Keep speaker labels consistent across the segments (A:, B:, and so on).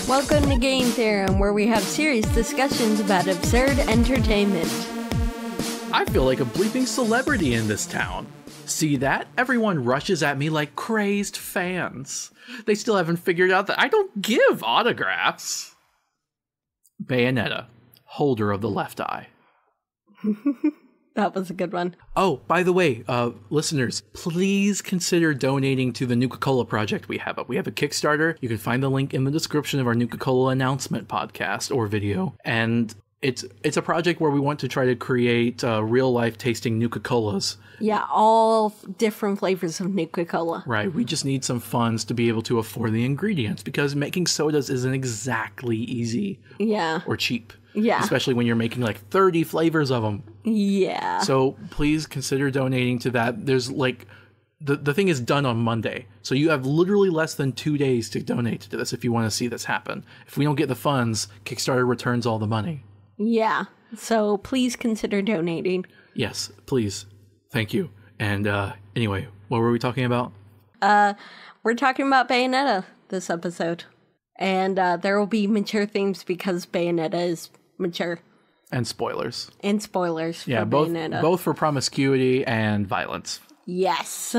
A: Welcome to Game Theorem, where we have serious discussions about absurd entertainment.
B: I feel like a bleeping celebrity in this town. See that? Everyone rushes at me like crazed fans. They still haven't figured out that I don't give autographs. Bayonetta, holder of the left eye.
A: That was a good one.
B: Oh, by the way, listeners, please consider donating to the Nuka-Cola project we have up. We have a Kickstarter. You can find the link in the description of our Nuka-Cola announcement podcast or video. And it's a project where we want to try to create real-life tasting Nuka-Colas.
A: Yeah, all different flavors of Nuka-Cola.
B: Right, we just need some funds to be able to afford the ingredients because making sodas isn't exactly easy.
A: Yeah.
B: Or cheap.
A: Yeah.
B: Especially when you're making like 30 flavors of them.
A: Yeah.
B: So please consider donating to that. There's like, the thing is done on Monday. So you have literally less than 2 days to donate to this if you want to see this happen. If we don't get the funds, Kickstarter returns all the money.
A: Yeah. So please consider donating.
B: Yes, please. Thank you. And anyway, what were we talking about?
A: We're talking about Bayonetta this episode. And there will be mature themes because Bayonetta is mature.
B: And spoilers.
A: And spoilers for Bayonetta.
B: Both for promiscuity and violence.
A: Yes.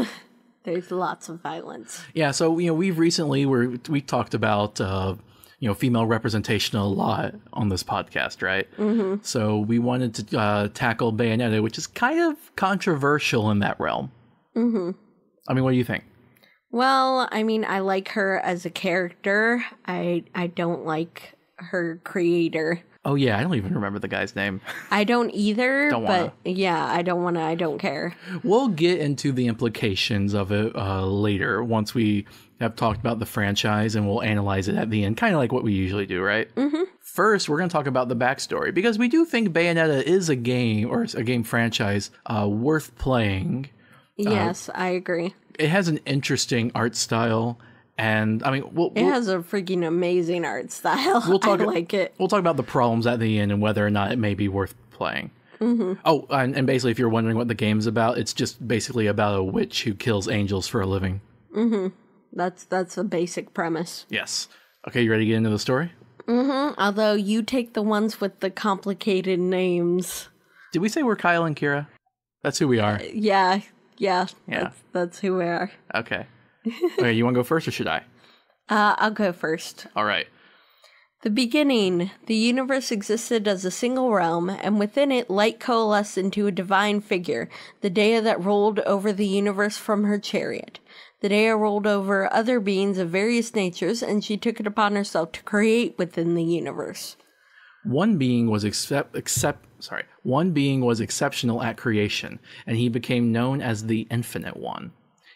A: There's lots of violence.
B: Yeah, so we've recently we talked about female representation a lot on this podcast, right? Mm-hmm. So we wanted to tackle Bayonetta, which is kind of controversial in that realm. Mm-hmm. I mean, what do you think?
A: Well, I mean, I like her as a character. I don't like her creator.
B: Oh, yeah, I don't even remember the guy's name.
A: I don't either,
B: don't
A: but
B: wanna.
A: Yeah, I don't want to. I don't care.
B: We'll get into the implications of it later once we have talked about the franchise, and we'll analyze it at the end, kind of like what we usually do, right? Mm-hmm. First, we're going to talk about the backstory, because we do think Bayonetta is a game, or a game franchise, worth playing.
A: Yes, I agree.
B: It has an interesting art style. And I mean,
A: it has a freaking amazing art style. I like it.
B: We'll talk about the problems at the end and whether or not it may be worth playing. Mm-hmm. Oh, and basically, if you're wondering what the game's about, it's just basically about a witch who kills angels for a living.
A: Mm-hmm. That's a basic premise.
B: Yes. Okay, you ready to get into the story?
A: Mm-hmm. Although you take the ones with the complicated names.
B: Did we say we're Kyle and Kira? That's who we are.
A: Yeah.
B: Yeah.
A: That's who we are.
B: Okay. Okay, you want to go first or should I?
A: I'll go first.
B: All right.
A: The beginning. The universe existed as a single realm, and within it, light coalesced into a divine figure, the Dea that ruled over the universe from her chariot. The Dea ruled over other beings of various natures, and she took it upon herself to create within the universe.
B: One being was exceptional at creation, and he became known as the Infinite One.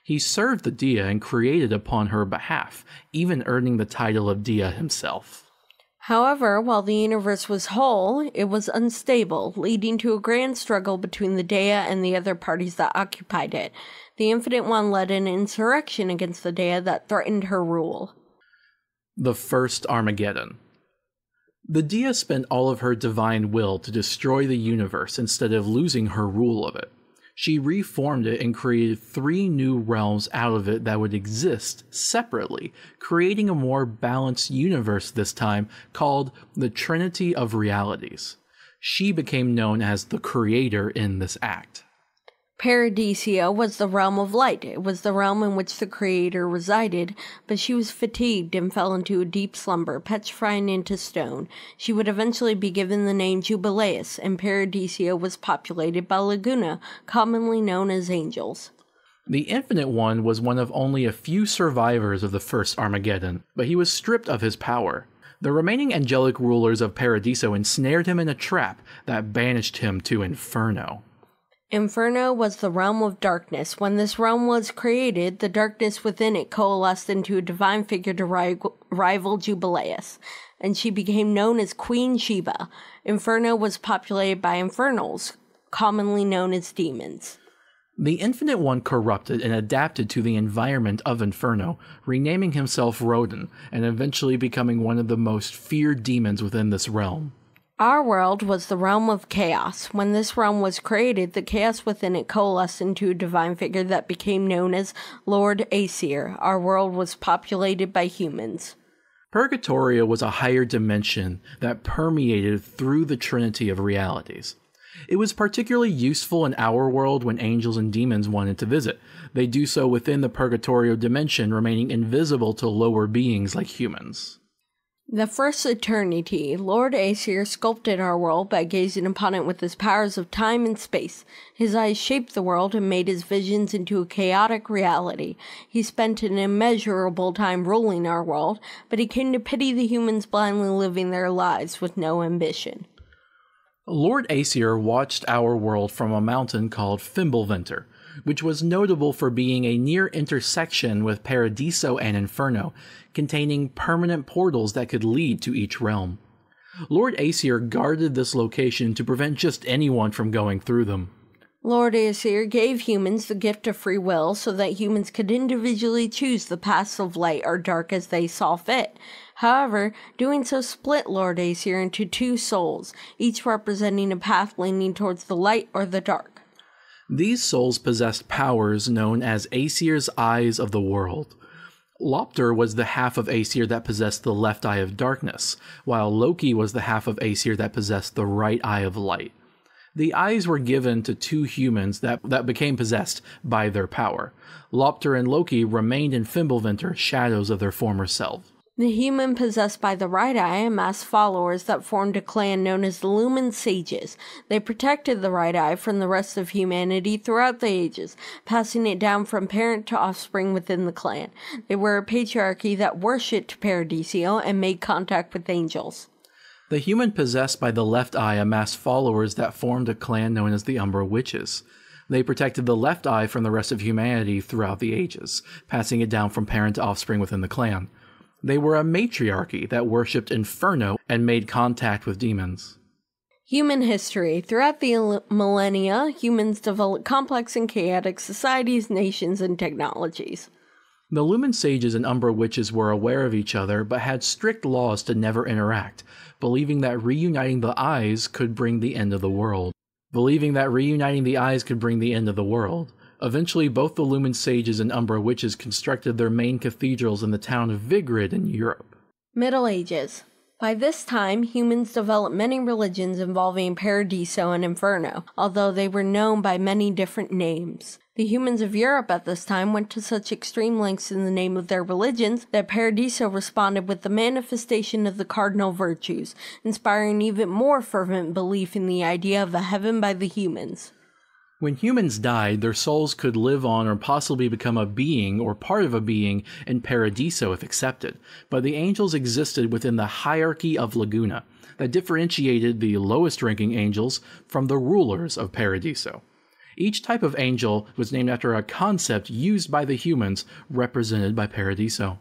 B: He served the Dea and created upon her behalf, even earning the title of Dea himself.
A: However, while the universe was whole, it was unstable, leading to a grand struggle between the Dea and the other parties that occupied it. The Infinite One led an insurrection against the Dea that threatened her rule.
B: The First Armageddon. The Dea spent all of her divine will to destroy the universe instead of losing her rule of it. She reformed it and created 3 new realms out of it that would exist separately, creating a more balanced universe this time called the Trinity of Realities. She became known as the creator in this act.
A: Paradisia was the realm of light. It was the realm in which the creator resided, but she was fatigued and fell into a deep slumber, petrifying into stone. She would eventually be given the name Jubileus, and Paradisia was populated by Laguna, commonly known as angels.
B: The Infinite One was one of only a few survivors of the First Armageddon, but he was stripped of his power. The remaining angelic rulers of Paradiso ensnared him in a trap that banished him to Inferno.
A: Inferno was the realm of darkness. When this realm was created, the darkness within it coalesced into a divine figure to rival Jubileus, and she became known as Queen Sheba. Inferno was populated by infernals, commonly known as demons.
B: The Infinite One corrupted and adapted to the environment of Inferno, renaming himself Rodin, and eventually becoming one of the most feared demons within this realm.
A: Our world was the realm of chaos. When this realm was created, the chaos within it coalesced into a divine figure that became known as Lord Aesir. Our world was populated by humans.
B: Purgatorio was a higher dimension that permeated through the trinity of realities. It was particularly useful in our world when angels and demons wanted to visit. They do so within the Purgatorio dimension, remaining invisible to lower beings like humans.
A: The first eternity, Lord Aesir sculpted our world by gazing upon it with his powers of time and space. His eyes shaped the world and made his visions into a chaotic reality. He spent an immeasurable time ruling our world, but he came to pity the humans blindly living their lives with no ambition.
B: Lord Aesir watched our world from a mountain called Fimbulvinter, which was notable for being a near intersection with Paradiso and Inferno, containing permanent portals that could lead to each realm. Lord Aesir guarded this location to prevent just anyone from going through them.
A: Lord Aesir gave humans the gift of free will so that humans could individually choose the paths of light or dark as they saw fit. However, doing so split Lord Aesir into two souls, each representing a path leaning towards the light or the dark.
B: These souls possessed powers known as Aesir's Eyes of the World. Lopter was the half of Aesir that possessed the left eye of darkness, while Loki was the half of Aesir that possessed the right eye of light. The eyes were given to two humans that became possessed by their power. Lopter and Loki remained in Fimbulvinter, shadows of their former selves.
A: The human possessed by the right eye amassed followers that formed a clan known as the Lumen Sages. They protected the right eye from the rest of humanity throughout the ages, passing it down from parent to offspring within the clan. They were a patriarchy that worshipped Paradiso and made contact with angels.
B: The human possessed by the left eye amassed followers that formed a clan known as the Umbra Witches. They protected the left eye from the rest of humanity throughout the ages, passing it down from parent to offspring within the clan. They were a matriarchy that worshipped Inferno and made contact with demons.
A: Human history. Throughout the millennia, humans developed complex and chaotic societies, nations, and technologies.
B: The Lumen Sages and Umbra Witches were aware of each other, but had strict laws to never interact, believing that reuniting the eyes could bring the end of the world. Eventually, both the Lumen Sages and Umbra Witches constructed their main cathedrals in the town of Vigrid in Europe.
A: Middle Ages. By this time, humans developed many religions involving Paradiso and Inferno, although they were known by many different names. The humans of Europe at this time went to such extreme lengths in the name of their religions that Paradiso responded with the manifestation of the cardinal virtues, inspiring even more fervent belief in the idea of a heaven by the humans.
B: When humans died, their souls could live on or possibly become a being or part of a being in Paradiso if accepted, but the angels existed within the hierarchy of Laguna that differentiated the lowest-ranking angels from the rulers of Paradiso. Each type of angel was named after a concept used by the humans represented by Paradiso.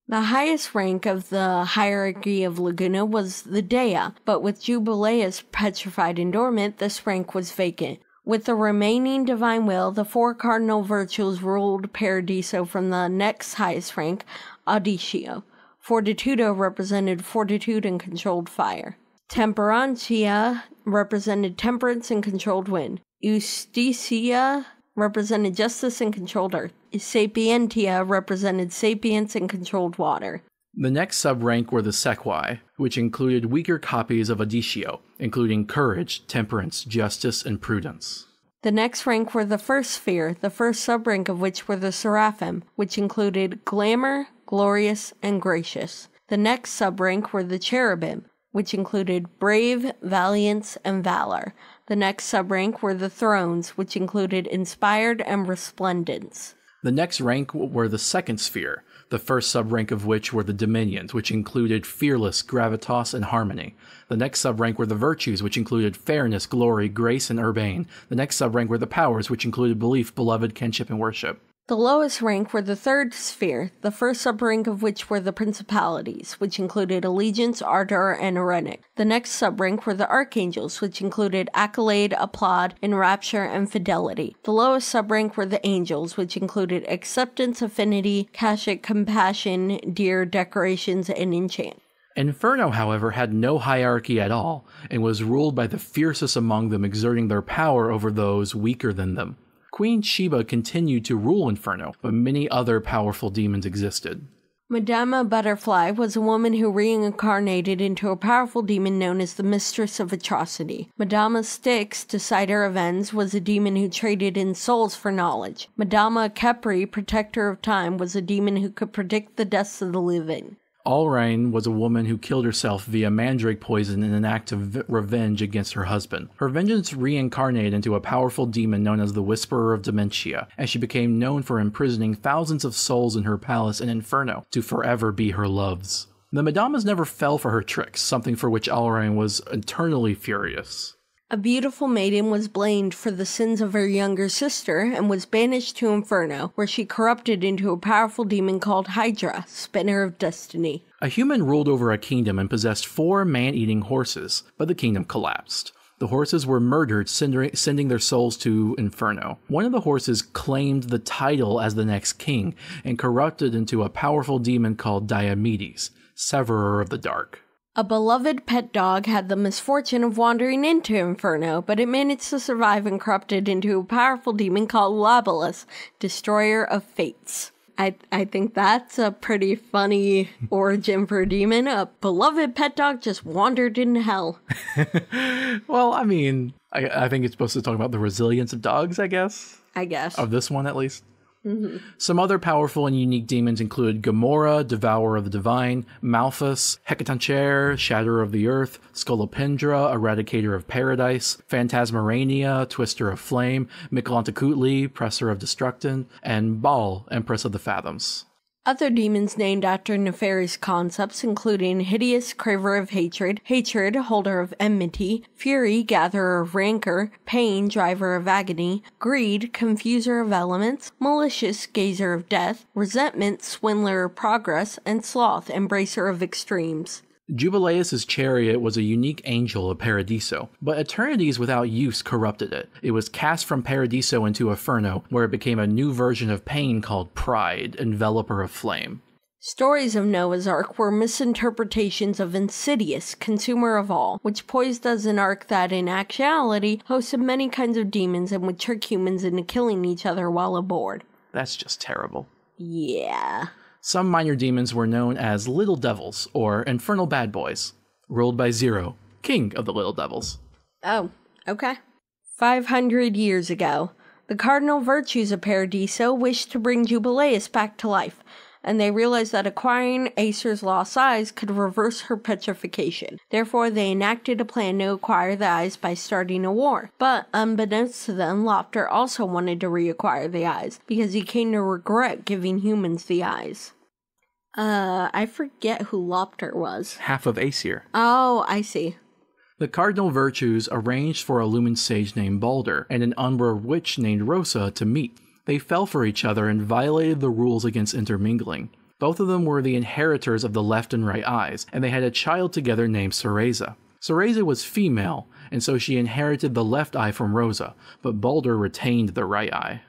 A: The highest rank of the hierarchy of Laguna was the Dea, but with Jubileus petrified and dormant, this rank was vacant. With the remaining divine will, the four cardinal virtues ruled Paradiso from the next highest rank, Auditio. Fortitudo represented fortitude and controlled fire. Temperantia represented temperance and controlled wind. Justitia represented justice and controlled earth. Sapientia represented sapience and controlled water.
B: The next sub-rank were the Sequai, which included weaker copies of Auditio, including courage, temperance, justice, and prudence.
A: The next rank were the first sphere, the first sub-rank of which were the Seraphim, which included glamour, glorious, and gracious. The next sub-rank were the Cherubim, which included brave, valiance, and valor. The next sub-rank were the Thrones, which included inspired and resplendence.
B: The next rank were the second sphere, the first sub-rank of which were the Dominions, which included fearless, gravitas, and harmony. The next sub-rank were the virtues, which included fairness, glory, grace, and urbane. The next sub-rank were the powers, which included belief, beloved, kinship, and worship.
A: The lowest rank were the third sphere, the first sub-rank of which were the principalities, which included allegiance, ardor, and Irenic. The next sub-rank were the archangels, which included accolade, applaud, enrapture, and fidelity. The lowest sub-rank were the angels, which included acceptance, affinity, kashik, compassion, dear, decorations, and enchant.
B: Inferno, however, had no hierarchy at all, and was ruled by the fiercest among them exerting their power over those weaker than them. Queen Sheba continued to rule Inferno, but many other powerful demons existed.
A: Madama Butterfly was a woman who reincarnated into a powerful demon known as the Mistress of Atrocity. Madama Styx, Decider of Ends, was a demon who traded in souls for knowledge. Madama Kepri, Protector of Time, was a demon who could predict the deaths of the living.
B: Allrain was a woman who killed herself via mandrake poison in an act of revenge against her husband. Her vengeance reincarnated into a powerful demon known as the Whisperer of Dementia, and she became known for imprisoning thousands of souls in her palace in Inferno to forever be her loves. The Madamas never fell for her tricks, something for which Allrain was eternally furious.
A: A beautiful maiden was blamed for the sins of her younger sister and was banished to Inferno, where she corrupted into a powerful demon called Hydra, Spinner of Destiny.
B: A human ruled over a kingdom and possessed 4 man-eating horses, but the kingdom collapsed. The horses were murdered, sending their souls to Inferno. One of the horses claimed the title as the next king and corrupted into a powerful demon called Diomedes, Severer of the Dark.
A: A beloved pet dog had the misfortune of wandering into Inferno, but it managed to survive and corrupted into a powerful demon called Labalus, Destroyer of Fates. I think that's a pretty funny origin for a demon. A beloved pet dog just wandered into hell.
B: Well, I mean, I think it's supposed to talk about the resilience of dogs, I guess. Of this one, at least. Mm-hmm. Some other powerful and unique demons include Gamora, Devourer of the Divine, Malphus, Hecatoncheir, Shatterer of the Earth, Scolopendra, Eradicator of Paradise, Phantasmarania, Twister of Flame, Michelantecutli, Presser of Destruction, and Baal, Empress of the Fathoms.
A: Other demons named after nefarious concepts including Hideous, Craver of Hatred, Hatred, Holder of Enmity, Fury, Gatherer of Rancor, Pain, Driver of Agony, Greed, Confuser of Elements, Malicious, Gazer of Death, Resentment, Swindler of Progress, and Sloth, Embracer of Extremes.
B: Jubileus' chariot was a unique angel of Paradiso, but eternities without use corrupted it. It was cast from Paradiso into Inferno, where it became a new version of Pain called Pride, Enveloper of Flame.
A: Stories of Noah's Ark were misinterpretations of Insidious, Consumer of All, which posed as an ark that, in actuality, hosted many kinds of demons and would trick humans into killing each other while aboard.
B: That's just terrible.
A: Yeah.
B: Some minor demons were known as Little Devils, or Infernal Bad Boys, ruled by Zero, king of the Little Devils.
A: Oh, okay. 500 years ago, the cardinal virtues of Paradiso wished to bring Jubileus back to life, and they realized that acquiring Acer's lost eyes could reverse her petrification. Therefore, they enacted a plan to acquire the eyes by starting a war. But, unbeknownst to them, Lopter also wanted to reacquire the eyes, because he came to regret giving humans the eyes. I forget who Lopter was.
B: Half of Aesir.
A: Oh, I see.
B: The cardinal virtues arranged for a lumen sage named Balder and an Umbra witch named Rosa to meet. They fell for each other and violated the rules against intermingling. Both of them were the inheritors of the left and right eyes, and they had a child together named Cereza. Cereza was female, and so she inherited the left eye from Rosa, but Balder retained the right eye.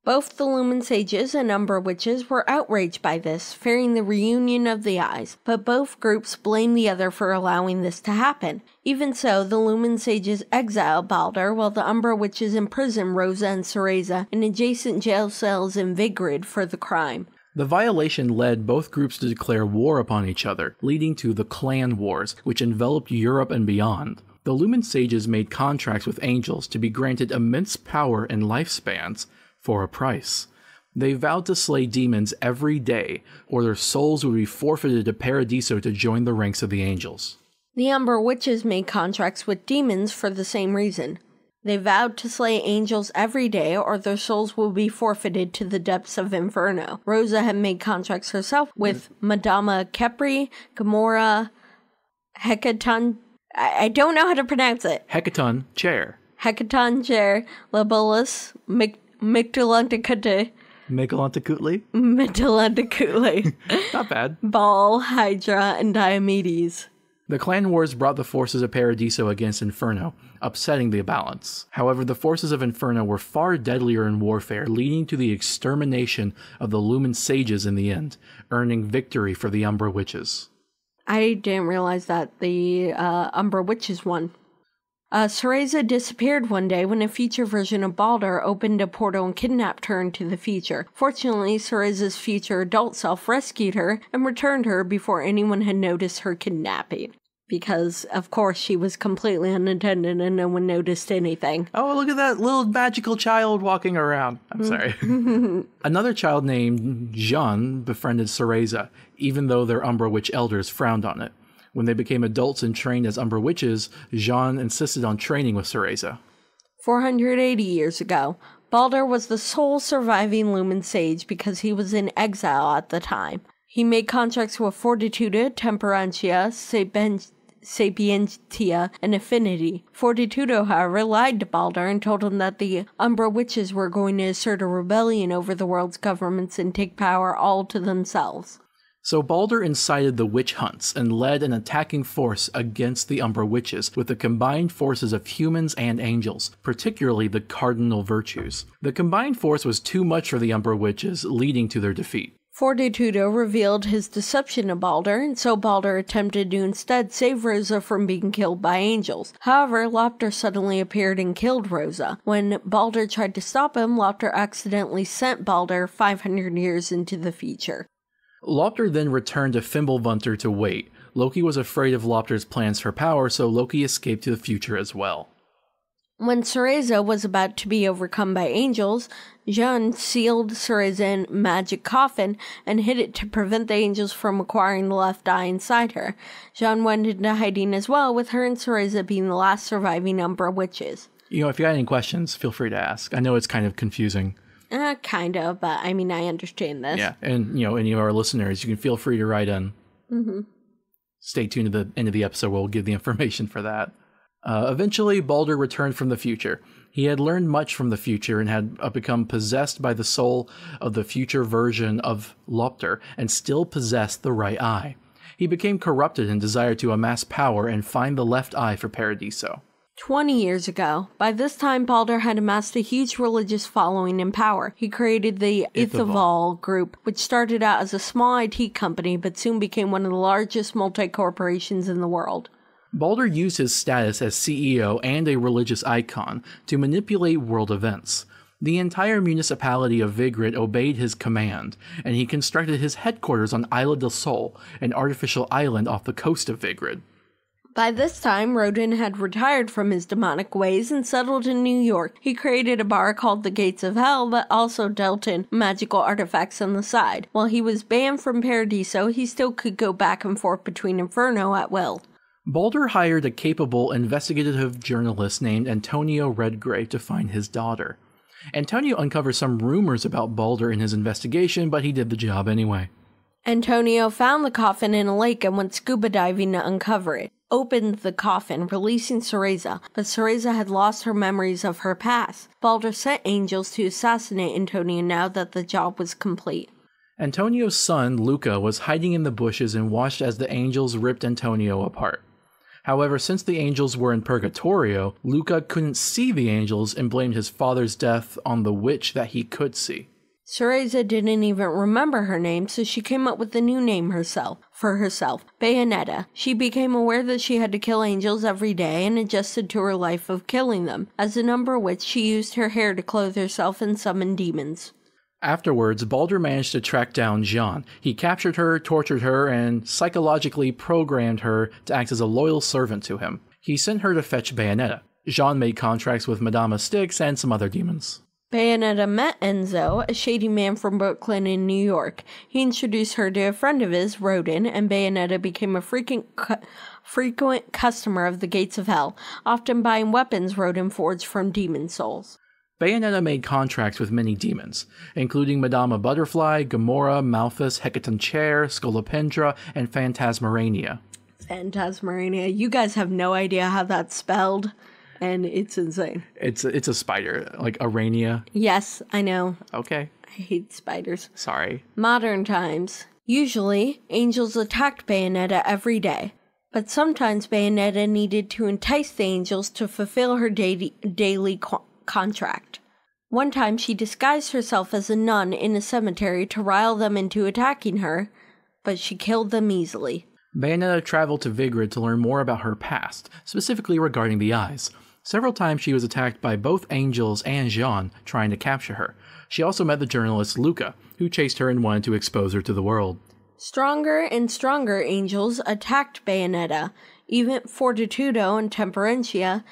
A: Both the Lumen Sages and Umbra Witches were outraged by this, fearing the reunion of the eyes, but both groups blamed the other for allowing this to happen. Even so, the Lumen Sages exiled Balder, while the Umbra Witches imprisoned Rosa and Cereza in adjacent jail cells in Vigrid for the crime.
B: The violation led both groups to declare war upon each other, leading to the Clan Wars, which enveloped Europe and beyond. The Lumen Sages made contracts with angels to be granted immense power and lifespans, for a price. They vowed to slay demons every day, or their souls would be forfeited to Paradiso to join the ranks of the angels.
A: The Umbra Witches made contracts with demons for the same reason. They vowed to slay angels every day, or their souls would be forfeited to the depths of Inferno. Rosa had made contracts herself with Madama Kepri, Gamora, Hecaton... I don't know how to pronounce it.
B: Hecatoncheir,
A: Labalus, Michelantecutli.
B: Not bad.
A: Baal, Hydra, and Diomedes.
B: The Clan Wars brought the forces of Paradiso against Inferno, upsetting the balance. However, the forces of Inferno were far deadlier in warfare, leading to the extermination of the Lumen Sages in the end, earning victory for the Umbra Witches.
A: I didn't realize that the Umbra Witches won. Cereza disappeared one day when a future version of Balder opened a portal and kidnapped her into the future. Fortunately, Cereza's future adult self rescued her and returned her before anyone had noticed her kidnapping. Because, of course, she was completely unattended and no one noticed anything.
B: Oh, look at that little magical child walking around. I'm sorry. Another child named Jean befriended Cereza, even though their Umbra Witch elders frowned on it. When they became adults and trained as Umbra Witches, Jean insisted on training with Cereza.
A: 480 years ago, Balder was the sole surviving Lumen sage because he was in exile at the time. He made contracts with Fortitude, Temperantia, Sapientia, and Affinity. Fortitudo, however, lied to Balder and told him that the Umbra Witches were going to assert a rebellion over the world's governments and take power all to themselves.
B: So Balder incited the witch hunts and led an attacking force against the Umbra Witches with the combined forces of humans and angels, particularly the cardinal virtues. The combined force was too much for the Umbra Witches, leading to their defeat.
A: Fortitudo revealed his deception to Balder, and so Balder attempted to instead save Rosa from being killed by angels. However, Lopter suddenly appeared and killed Rosa. When Balder tried to stop him, Lopter accidentally sent Balder 500 years into the future.
B: Lopter then returned to Fimbulvunter to wait. Loki was afraid of Lopter's plans for power, so Loki escaped to the future as well.
A: When Cereza was about to be overcome by angels, Jean sealed Cereza in a magic coffin and hid it to prevent the angels from acquiring the left eye inside her. Jean went into hiding as well, with her and Cereza being the last surviving Umbra Witches.
B: You know, if you got any questions, feel free to ask. I know it's kind of confusing.
A: Kind of, but I mean, I understand this.
B: Yeah, and, you know, any of our listeners, you can feel free to write in.
A: Mm-hmm.
B: Stay tuned to the end of the episode where we'll give the information for that. Eventually, Balder returned from the future. He had learned much from the future and had become possessed by the soul of the future version of Lopter and still possessed the right eye. He became corrupted and desired to amass power and find the left eye for Paradiso.
A: 20 years ago. By this time, Balder had amassed a huge religious following and power. He created the Ithaval group, which started out as a small IT company but soon became one of the largest multi-corporations in the world.
B: Balder used his status as CEO and a religious icon to manipulate world events. The entire municipality of Vigrid obeyed his command, and he constructed his headquarters on Isla del Sol, an artificial island off the coast of Vigrid.
A: By this time, Rodin had retired from his demonic ways and settled in New York. He created a bar called the Gates of Hell, but also dealt in magical artifacts on the side. While he was banned from Paradiso, he still could go back and forth between Inferno at will.
B: Balder hired a capable investigative journalist named Antonio Redgrave to find his daughter. Antonio uncovered some rumors about Balder in his investigation, but he did the job anyway.
A: Antonio found the coffin in a lake and went scuba diving to uncover it. Opened the coffin, releasing Cereza, but Cereza had lost her memories of her past. Balder sent angels to assassinate Antonio now that the job was complete.
B: Antonio's son, Luca, was hiding in the bushes and watched as the angels ripped Antonio apart. However, since the angels were in Purgatorio, Luca couldn't see the angels and blamed his father's death on the witch that he could see.
A: Cereza didn't even remember her name, so she came up with a new name for herself, Bayonetta. She became aware that she had to kill angels every day and adjusted to her life of killing them. As a Umbra Witch, she used her hair to clothe herself and summon demons.
B: Afterwards, Balder managed to track down Jean. He captured her, tortured her, and psychologically programmed her to act as a loyal servant to him. He sent her to fetch Bayonetta. Jean made contracts with Madama Styx and some other demons.
A: Bayonetta met Enzo, a shady man from Brooklyn in New York. He introduced her to a friend of his, Rodin, and Bayonetta became a frequent customer of the Gates of Hell, often buying weapons Rodin forged from demon souls.
B: Bayonetta made contracts with many demons, including Madama Butterfly, Gamora, Malthus, Hecaton Chair, Scolopendra, and Phantasmarania.
A: Phantasmarania. You guys have no idea how that's spelled. And it's insane.
B: It's a spider, like Arania.
A: Yes, I know.
B: Okay.
A: I hate spiders.
B: Sorry.
A: Modern times. Usually, angels attacked Bayonetta every day. But sometimes Bayonetta needed to entice the angels to fulfill her daily contract. One time she disguised herself as a nun in a cemetery to rile them into attacking her, but she killed them easily.
B: Bayonetta traveled to Vigrid to learn more about her past, specifically regarding the eyes. Several times she was attacked by both Angels and Jean trying to capture her. She also met the journalist Luca, who chased her and wanted to expose her to the world.
A: Stronger and stronger angels attacked Bayonetta, even Fortitudo and Temperentia,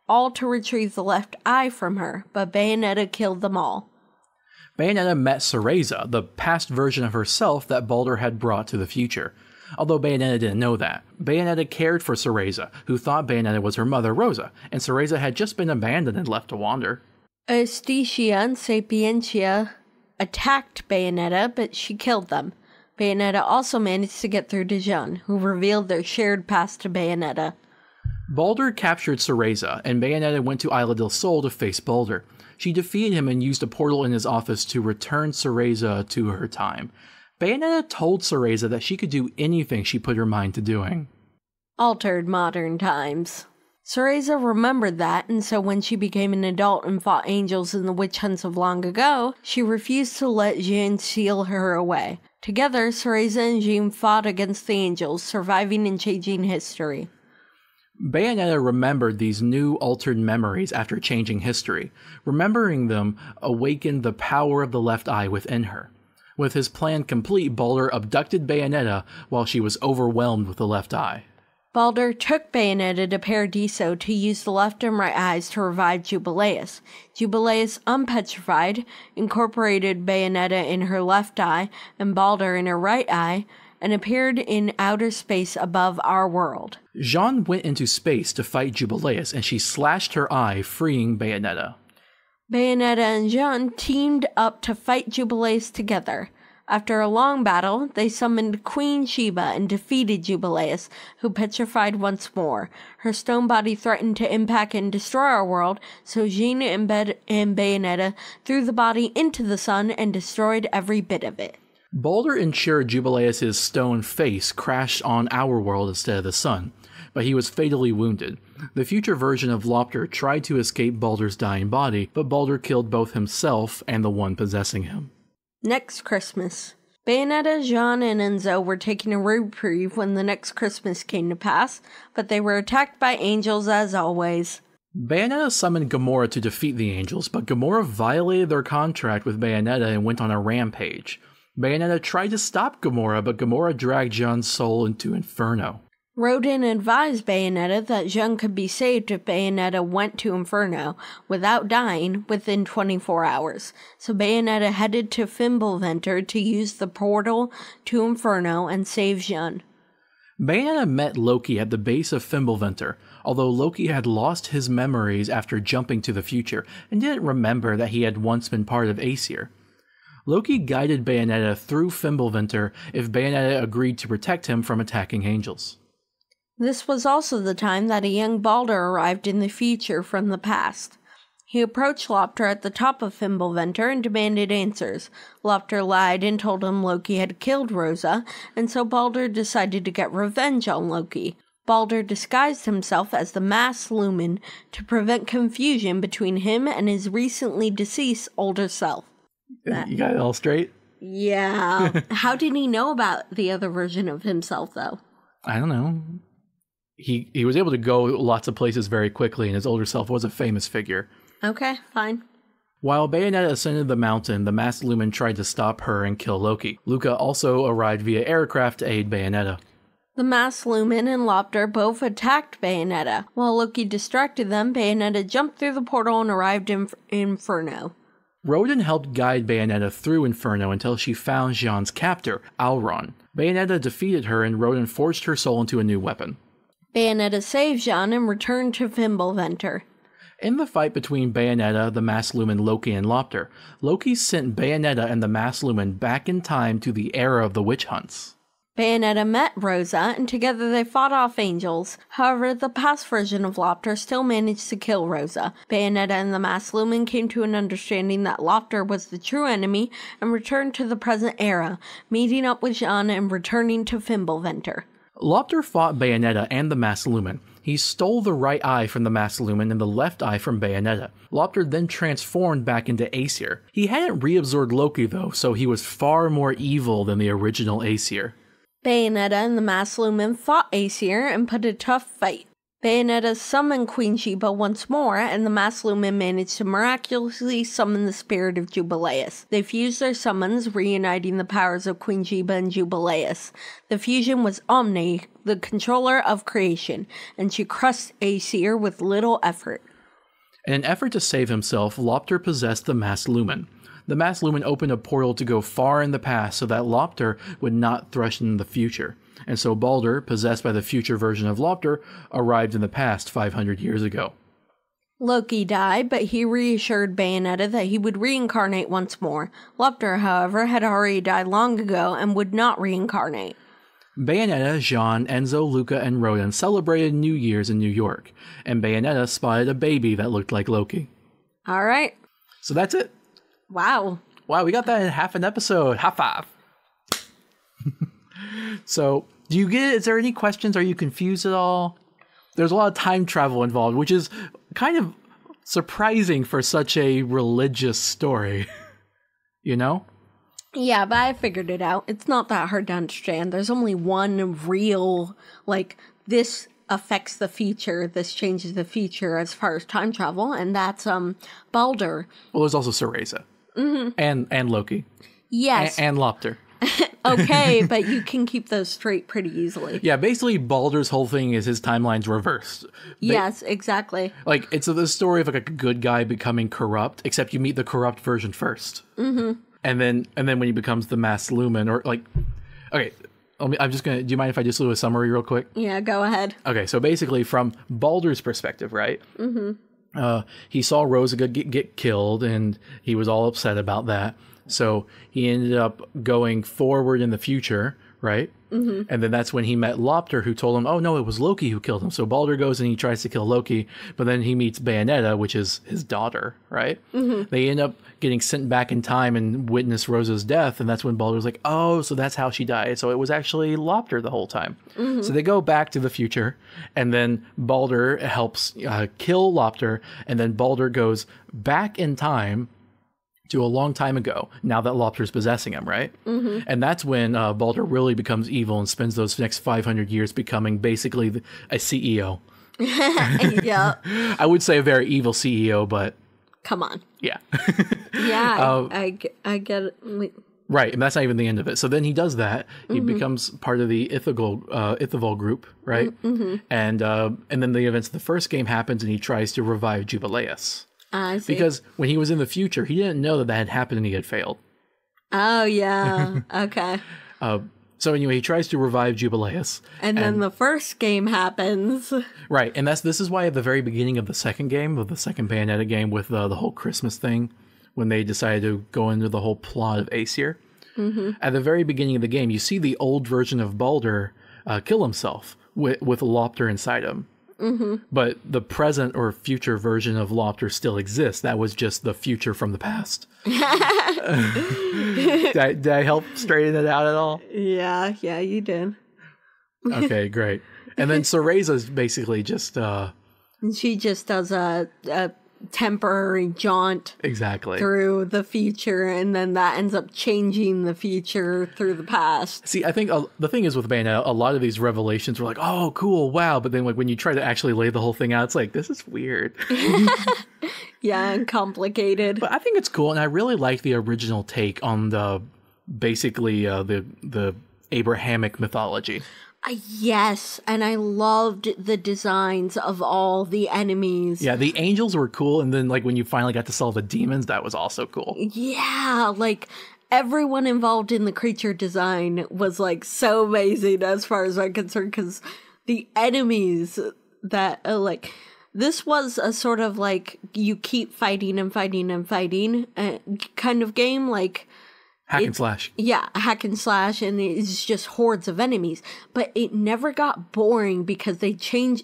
A: all to retrieve the left eye from her, but Bayonetta killed them all.
B: Bayonetta met Cereza, the past version of herself that Baldur had brought to the future. Although Bayonetta didn't know that, Bayonetta cared for Cereza, who thought Bayonetta was her mother Rosa, and Cereza had just been abandoned and left to wander.
A: Aestitia and Sapientia attacked Bayonetta, but she killed them. Bayonetta also managed to get through to Jean, who revealed their shared past to Bayonetta.
B: Baldur captured Cereza, and Bayonetta went to Isla del Sol to face Baldur. She defeated him and used a portal in his office to return Cereza to her time. Bayonetta told Cereza that she could do anything she put her mind to doing.
A: Altered modern times. Cereza remembered that, and so when she became an adult and fought angels in the witch hunts of long ago, she refused to let Jean seal her away. Together, Cereza and Jean fought against the angels, surviving and changing history.
B: Bayonetta remembered these new altered memories after changing history. Remembering them awakened the power of the left eye within her. With his plan complete, Baldur abducted Bayonetta while she was overwhelmed with the left eye.
A: Baldur took Bayonetta to Paradiso to use the left and right eyes to revive Jubileus. Jubileus, unpetrified, incorporated Bayonetta in her left eye and Baldur in her right eye, and appeared in outer space above our world.
B: Jean went into space to fight Jubileus, and she slashed her eye, freeing Bayonetta.
A: Bayonetta and Jean teamed up to fight Jubileus together. After a long battle, they summoned Queen Sheba and defeated Jubileus, who petrified once more. Her stone body threatened to impact and destroy our world, so Jean and Bayonetta threw the body into the sun and destroyed every bit of it.
B: Baldur ensured Jubileus' stone face crashed on our world instead of the sun, but he was fatally wounded. The future version of Lopter tried to escape Baldur's dying body, but Baldur killed both himself and the one possessing him.
A: Next Christmas. Bayonetta, Jean, and Enzo were taking a reprieve when the next Christmas came to pass, but they were attacked by angels as always.
B: Bayonetta summoned Gamora to defeat the angels, but Gamora violated their contract with Bayonetta and went on a rampage. Bayonetta tried to stop Gamora, but Gamora dragged Jean's soul into Inferno.
A: Rodin advised Bayonetta that Jean could be saved if Bayonetta went to Inferno without dying within 24 hours, so Bayonetta headed to Fimbulventr to use the portal to Inferno and save Jean.
B: Bayonetta met Loki at the base of Fimbulventr, although Loki had lost his memories after jumping to the future and didn't remember that he had once been part of Aesir. Loki guided Bayonetta through Fimbulventr if Bayonetta agreed to protect him from attacking angels.
A: This was also the time that a young Baldur arrived in the future from the past. He approached Lopter at the top of Fimbulventr and demanded answers. Lopter lied and told him Loki had killed Rosa, and so Baldur decided to get revenge on Loki. Baldur disguised himself as the masked Lumen to prevent confusion between him and his recently deceased older self.
B: You got it all straight?
A: Yeah. How did he know about the other version of himself, though?
B: I don't know. He was able to go lots of places very quickly, and his older self was a famous figure.
A: Okay, fine.
B: While Bayonetta ascended the mountain, the masked Lumen tried to stop her and kill Loki. Luca also arrived via aircraft to aid Bayonetta.
A: The masked Lumen and Lopter both attacked Bayonetta. While Loki distracted them, Bayonetta jumped through the portal and arrived in Inferno.
B: Rodin helped guide Bayonetta through Inferno until she found Jean's captor, Alron. Bayonetta defeated her, and Rodin forged her soul into a new weapon.
A: Bayonetta saved Jean and returned to Fimbulventr.
B: In the fight between Bayonetta, the masked Lumen, Loki, and Lopter, Loki sent Bayonetta and the masked Lumen back in time to the era of the witch hunts.
A: Bayonetta met Rosa, and together they fought off angels. However, the past version of Lopter still managed to kill Rosa. Bayonetta and the masked Lumen came to an understanding that Lopter was the true enemy and returned to the present era, meeting up with Jean and returning to Fimbulventr.
B: Lopter fought Bayonetta and the masked Lumen. He stole the right eye from the masked Lumen and the left eye from Bayonetta. Lopter then transformed back into Aesir. He hadn't reabsorbed Loki though, so he was far more evil than the original Aesir.
A: Bayonetta and the Masked Lumen fought Aesir and put a tough fight. Bayonetta summoned Queen Sheba once more, and the Masked Lumen managed to miraculously summon the spirit of Jubileus. They fused their summons, reuniting the powers of Queen Sheba and Jubileus. The fusion was Omni, the controller of creation, and she crushed Aesir with little effort.
B: In an effort to save himself, Lopter possessed the Masked Lumen. The Masked Lumen opened a portal to go far in the past so that Lopter would not thrust in the future. And so Baldur, possessed by the future version of Lopter, arrived in the past 500 years ago.
A: Loki died, but he reassured Bayonetta that he would reincarnate once more. Lopter, however, had already died long ago and would not reincarnate.
B: Bayonetta, Jean, Enzo, Luca, and Rodan celebrated New Year's in New York, and Bayonetta spotted a baby that looked like Loki.
A: All right.
B: So that's it.
A: Wow.
B: Wow, we got that in half an episode. High five. So, do you get it? Is there any questions? Are you confused at all? There's a lot of time travel involved, which is kind of surprising for such a religious story. You know?
A: Yeah, but I figured it out. It's not that hard to understand. There's only one real, this affects the future, this changes the future as far as time travel, and that's Baldur.
B: Well, there's also Cereza. Mm-hmm. And Loki.
A: Yes.
B: And Lopter.
A: Okay, but you can keep those straight pretty easily.
B: Yeah, basically Baldur's whole thing is his timeline's reversed.
A: Yes, exactly.
B: Like, it's the story of like a good guy becoming corrupt, except you meet the corrupt version first. Mm-hmm. And then when he becomes the Masked Lumen, or like, okay, I'm just gonna, do you mind if I just do a summary real quick?
A: Yeah, go ahead.
B: Okay, so basically from Baldur's perspective, right? Mm-hmm. He saw Rosa get killed, and he was all upset about that. So he ended up going forward in the future, right? Mm-hmm. And then that's when he met Lopter, who told him, oh, no, it was Loki who killed him. So Baldur goes and he tries to kill Loki, but then he meets Bayonetta, which is his daughter, right? Mm-hmm. They end up getting sent back in time and witness Rosa's death, and that's when Baldur's like, oh, so that's how she died. So it was actually Lopter the whole time. Mm-hmm. So they go back to the future, and then Baldur helps kill Lopter, and then Baldur goes back in time to a long time ago, now that Lopter's possessing him, right? Mm-hmm. And that's when Baldur really becomes evil and spends those next 500 years becoming basically a CEO.
A: Yeah.
B: I would say a very evil CEO, but...
A: Come on.
B: Yeah.
A: Yeah, I get it.
B: Right, and that's not even the end of it. So then he does that. He becomes part of the Ithavoll group, right? Mm-hmm. And then the events of the first game happens, and he tries to revive Jubileus.
A: I see.
B: Because when he was in the future, he didn't know that had happened and he had failed.
A: Oh, yeah. Okay.
B: So anyway, he tries to revive Jubileus.
A: And then the first game happens.
B: Right, and this is why at the very beginning of the second game, of the second Bayonetta game with the whole Christmas thing, when they decided to go into the whole plot of Aesir, at the very beginning of the game, you see the old version of Baldur kill himself with Lopter inside him. Mm-hmm. But the present or future version of Lopter still exists. That was just the future from the past. Did I help straighten it out at all?
A: Yeah, you did.
B: Okay, great. And then Cereza's basically just...
A: she just does a temporary jaunt through the future, and then that ends up changing the future through the past.
B: See, I think the thing is with Bayonetta, a lot of these revelations were like, oh, cool, wow, but then like when you try to actually lay the whole thing out, it's like, this is weird.
A: Yeah, and complicated.
B: But I think it's cool, and I really like the original take on the Abrahamic mythology.
A: Yes, and I loved the designs of all the enemies.
B: Yeah, the angels were cool, and then like when you finally got to solve the demons, that was also cool.
A: Yeah, like everyone involved in the creature design was like so amazing as far as I'm concerned, because the enemies that this was a sort of like you keep fighting and fighting and fighting kind of game, like
B: hack and slash. Yeah,
A: hack and slash, and it's just hordes of enemies. But it never got boring because they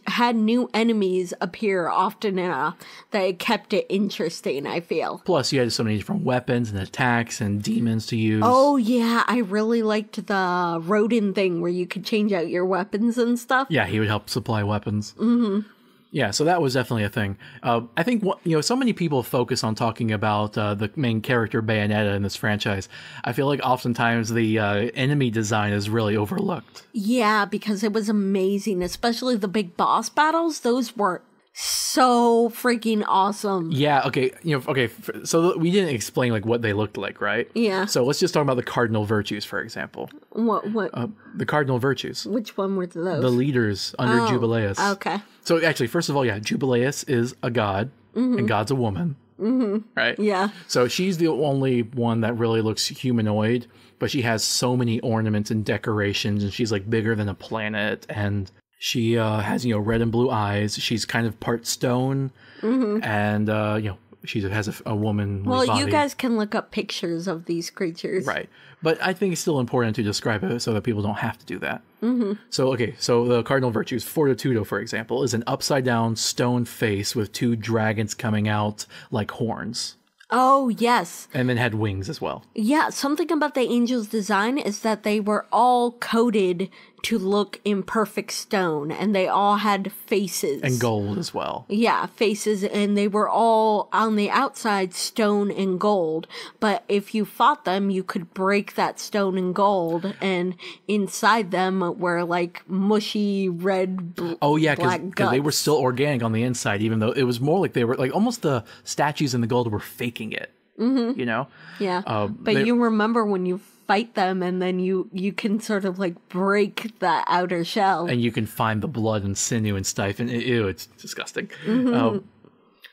A: had new enemies appear often enough that it kept it interesting, I feel.
B: Plus, you had so many different weapons and attacks and demons to use.
A: Oh, yeah, I really liked the Rodin thing where you could change out your weapons and stuff.
B: Yeah, he would help supply weapons. Mm-hmm. Yeah, so that was definitely a thing. I think so many people focus on talking about the main character Bayonetta in this franchise. I feel like oftentimes the enemy design is really overlooked.
A: Yeah, because it was amazing, especially the big boss battles. Those were so freaking awesome.
B: Yeah, okay, so we didn't explain like what they looked like, right?
A: Yeah.
B: So let's just talk about the cardinal virtues, for example.
A: What?
B: The cardinal virtues.
A: Which one were those?
B: The leaders under Jubileus.
A: Okay.
B: So actually, first of all, yeah, Jubileus is a god, and God's a woman, right?
A: Yeah.
B: So she's the only one that really looks humanoid, but she has so many ornaments and decorations, and she's like bigger than a planet, and she has, red and blue eyes. She's kind of part stone, and, she has a woman body.
A: Well, you guys can look up pictures of these creatures.
B: Right. But I think it's still important to describe it so that people don't have to do that. So the cardinal virtues, Fortitudo, for example, is an upside-down stone face with two dragons coming out like horns.
A: Oh, yes.
B: And then had wings as well.
A: Yeah, something about the angels' design is that they were all coated to look in perfect stone, and they all had faces.
B: And gold as well.
A: Yeah, faces, and they were all on the outside stone and gold. But if you fought them, you could break that stone and gold, and inside them were like mushy red
B: because they were still organic on the inside, even though it was more like they were like almost the statues in the gold were faking it.
A: Yeah. But you remember when you fight them, and then you can sort of like break that outer shell,
B: and you can find the blood and sinew and stuff, and ew, it's disgusting.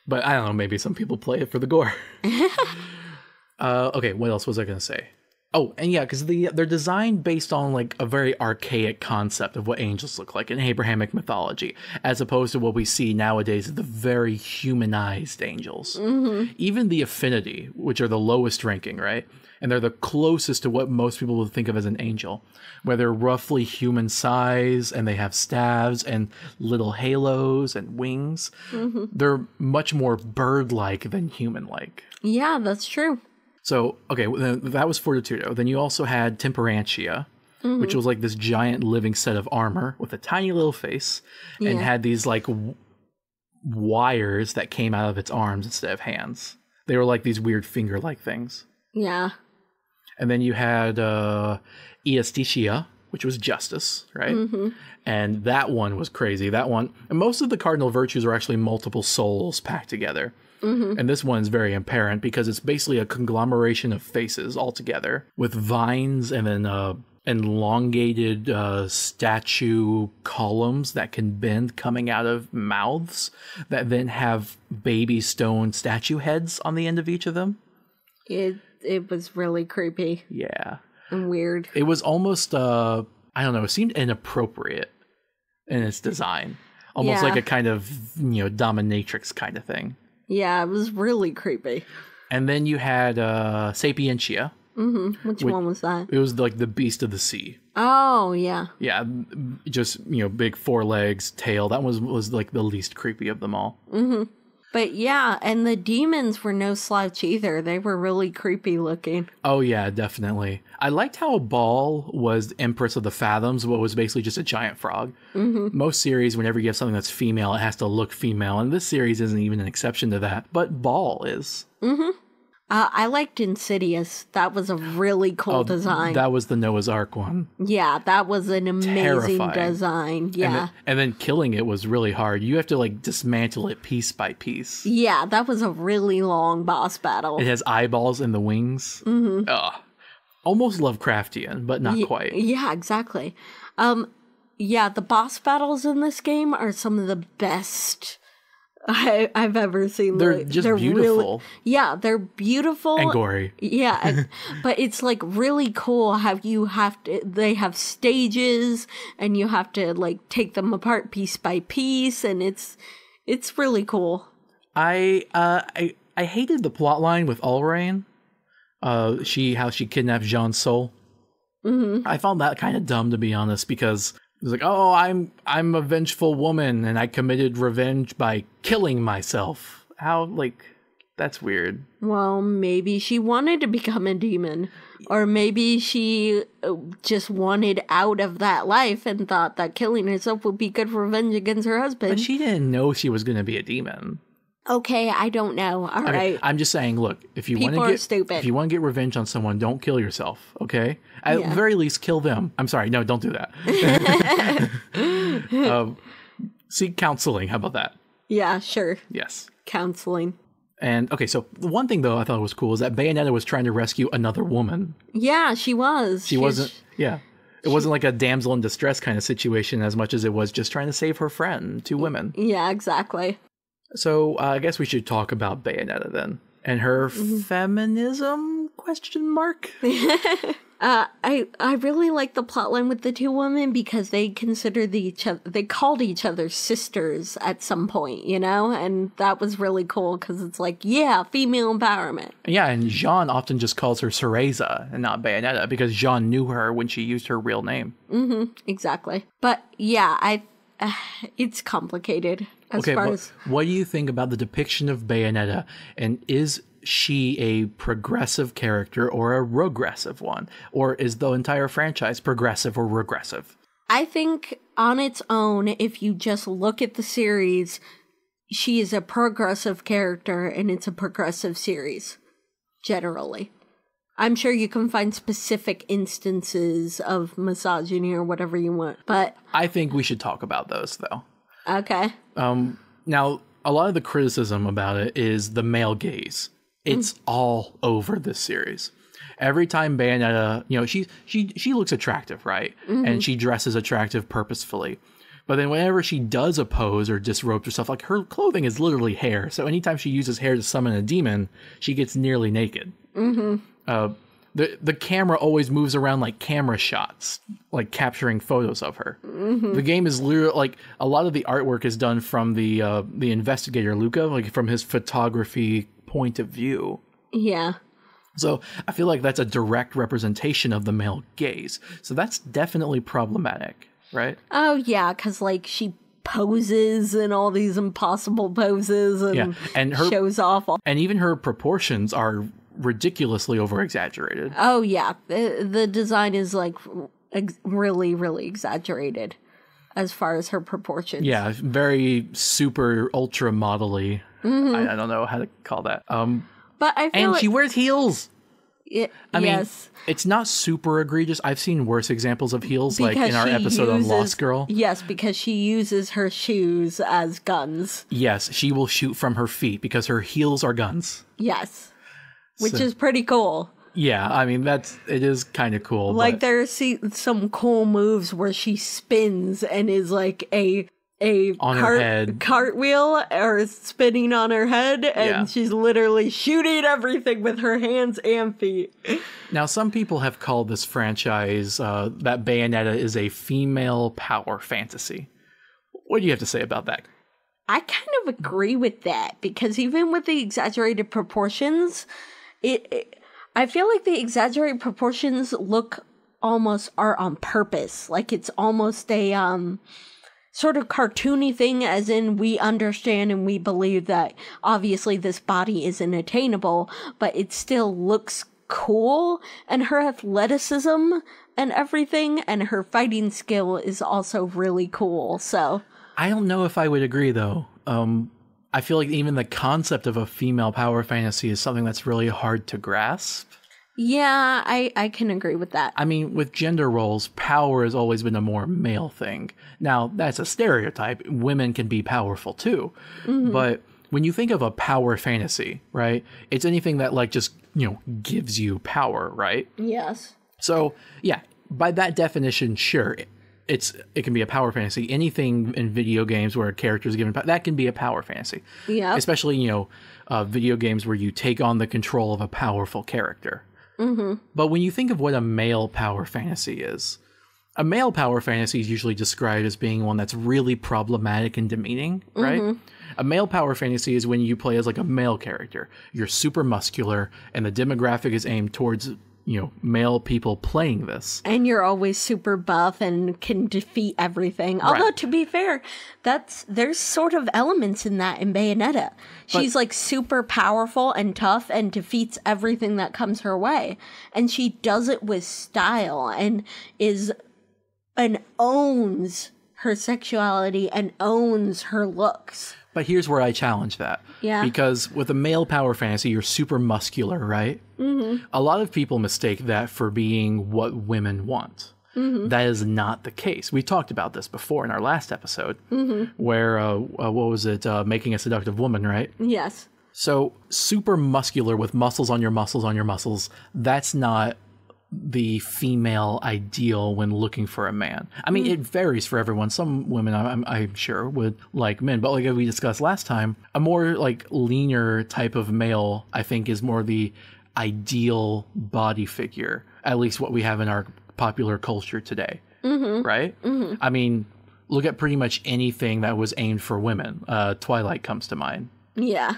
B: But I don't know, maybe some people play it for the gore. Okay, what else was I gonna say? Oh, and yeah, because they're designed based on like a very archaic concept of what angels look like in Abrahamic mythology, as opposed to what we see nowadays as the very humanized angels. Even the Affinity, which are the lowest ranking, right? And they're the closest to what most people would think of as an angel, where they're roughly human size and they have staves and little halos and wings. They're much more bird-like than human-like.
A: Yeah, that's true.
B: So, okay, that was Fortitudo. Then you also had Temperantia, which was like this giant living set of armor with a tiny little face and had these like wires that came out of its arms instead of hands. They were like these weird finger-like things.
A: Yeah.
B: And then you had Eastitia, which was justice, right? And that one was crazy. That one, and most of the cardinal virtues are actually multiple souls packed together. And this one is very apparent because it's basically a conglomeration of faces all together with vines and then elongated statue columns that can bend coming out of mouths that then have baby stone statue heads on the end of each of them.
A: It was really creepy.
B: Yeah.
A: And weird.
B: It was almost, I don't know, it seemed inappropriate in its design. Almost like a kind of, dominatrix kind of thing.
A: Yeah, it was really creepy.
B: And then you had Sapientia.
A: Which one was that?
B: It was like the beast of the sea.
A: Oh, yeah.
B: Yeah, just, big 4 legs, tail. That was like the least creepy of them all.
A: But yeah, and the demons were no slouch either. They were really creepy looking.
B: Oh yeah, definitely. I liked how Baal was Empress of the Fathoms, what was basically just a giant frog. Most series, whenever you have something that's female, it has to look female, and this series isn't even an exception to that. But Baal is.
A: I liked Insidious. That was a really cool design.
B: That was the Noah's Ark one.
A: Yeah, that was an amazing design. Yeah.
B: And then killing it was really hard. You have to like dismantle it piece by piece.
A: Yeah, that was a really long boss battle.
B: It has eyeballs in the wings. Almost Lovecraftian, but not quite.
A: Yeah, exactly. Yeah, the boss battles in this game are some of the best I've ever seen.
B: They're beautiful.
A: They're beautiful
B: and gory.
A: Yeah, but it's like really cool how they have stages and you have to like take them apart piece by piece, and it's really cool.
B: I hated the plot line with Ulrain. How she kidnapped Jean's soul. I found that kind of dumb, to be honest, because it was like, oh, I'm a vengeful woman and I committed revenge by killing myself. How, like, that's weird.
A: Well, maybe she wanted to become a demon. Or maybe she just wanted out of that life and thought that killing herself would be good revenge against her husband.
B: But she didn't know she was going to be a demon.
A: Okay, I don't know. All right.
B: I'm just saying, look, if you want to get revenge on someone, don't kill yourself, okay? At the very least, kill them. I'm sorry, no, don't do that. Seek counseling. How about that?
A: Yeah, sure.
B: Yes.
A: Counseling.
B: And, okay, so the one thing, though, I thought was cool is that Bayonetta was trying to rescue another woman.
A: Yeah, she was.
B: She wasn't, yeah. It wasn't like a damsel in distress kind of situation as much as it was just trying to save her friend, two women.
A: Yeah, exactly.
B: So I guess we should talk about Bayonetta then. And her feminism, question mark?
A: I really like the plotline with the two women because they considered they called each other sisters at some point, you know? And that was really cool because it's like, yeah, female empowerment.
B: Yeah, and Jean often just calls her Cereza and not Bayonetta because Jean knew her when she used her real name.
A: Mm-hmm, exactly. But yeah, it's complicated as far as...
B: What do you think about the depiction of Bayonetta, and is she a progressive character or a regressive one? Or is the entire franchise progressive or regressive?
A: I think on its own, if you just look at the series, she is a progressive character and it's a progressive series, generally. I'm sure you can find specific instances of misogyny or whatever you want, but...
B: I think we should talk about those, though.
A: Okay.
B: Now, a lot of the criticism about it is the male gaze. It's all over this series. Every time Bayonetta, you know, she looks attractive, right? And she dresses attractive purposefully. But then whenever she does a pose or disrobes herself, like her clothing is literally hair. So anytime she uses hair to summon a demon, she gets nearly naked. The camera always moves around like camera shots, like capturing photos of her. The game is literally like a lot of the artwork is done from the investigator Luca, like from his photography point of view.
A: Yeah.
B: So I feel like that's a direct representation of the male gaze. So that's definitely problematic, right?
A: Oh yeah, because like she poses and all these impossible poses and her, shows off.
B: And even her proportions are ridiculously over-exaggerated.
A: Oh yeah, the design is like really, really exaggerated as far as her proportions.
B: Yeah, very super ultra model-y. I don't know how to call that.
A: But I feel
B: she wears heels. I mean,
A: yes.
B: It's not super egregious. I've seen worse examples of heels, like in our episode on Lost Girl.
A: Yes, because she uses her shoes as guns.
B: Yes, she will shoot from her feet because her heels are guns.
A: Yes. Which is pretty cool.
B: Yeah, I mean, it is kind of cool.
A: Like, there's some cool moves where she spins and is like a
B: on her head
A: cartwheel or spinning on her head, and she's literally shooting everything with her hands and feet.
B: Now, some people have called this franchise that Bayonetta is a female power fantasy. What do you have to say about that?
A: I kind of agree with that, because even with the exaggerated proportions, I feel like the exaggerated proportions are on purpose. Like it's almost a sort of cartoony thing, as in we understand and we believe that obviously this body isn't attainable, but it still looks cool, and her athleticism and everything and her fighting skill is also really cool. So
B: I don't know if I would agree, though. I feel like even the concept of a female power fantasy is something that's really hard to grasp.
A: Yeah, I can agree with that.
B: I mean, with gender roles, power has always been a more male thing. Now, that's a stereotype. Women can be powerful, too. But when you think of a power fantasy, right, it's anything that, like, just, gives you power, right?
A: Yes.
B: So, yeah, by that definition, sure, it can be a power fantasy. Anything in video games where a character is given power, that can be a power fantasy.
A: Yeah.
B: Especially, video games where you take on the control of a powerful character. But when you think of what a male power fantasy is, a male power fantasy is usually described as being one that's really problematic and demeaning, right? A male power fantasy is when you play as like a male character. You're super muscular, and the demographic is aimed towards male people playing this.
A: And you're always super buff and can defeat everything. Although, to be fair, there's sort of elements in that in Bayonetta. She's like super powerful and tough and defeats everything that comes her way. And she does it with style and owns her sexuality and owns her looks.
B: But here's where I challenge that.
A: Yeah.
B: Because with a male power fantasy, you're super muscular, right? Mm-hmm. A lot of people mistake that for being what women want. Mm-hmm. That is not the case. We talked about this before in our last episode, where, what was it, Making a Seductive Woman, right?
A: Yes.
B: So super muscular with muscles on your muscles on your muscles, that's not the female ideal when looking for a man. I mean, it varies for everyone. Some women, I'm sure, would like men, but like we discussed last time, a more like leaner type of male, I think, is more the ideal body figure, at least what we have in our popular culture today, right? Mm-hmm. I mean, look at pretty much anything that was aimed for women. Twilight comes to mind.
A: Yeah.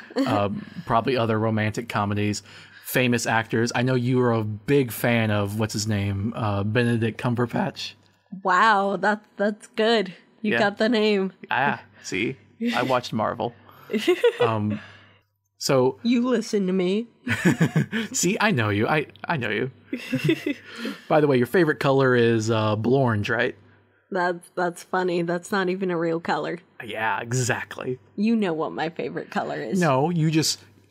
B: Probably other romantic comedies. Famous actors. I know you were a big fan of, what's his name? Benedict Cumberbatch.
A: Wow, that's good. You got the name.
B: See? I watched Marvel. So
A: you listen to me.
B: See, I know you. I know you. By the way, your favorite color is blue-orange, right?
A: That's funny. That's not even a real color.
B: Yeah, exactly.
A: You know what my favorite color is.
B: No,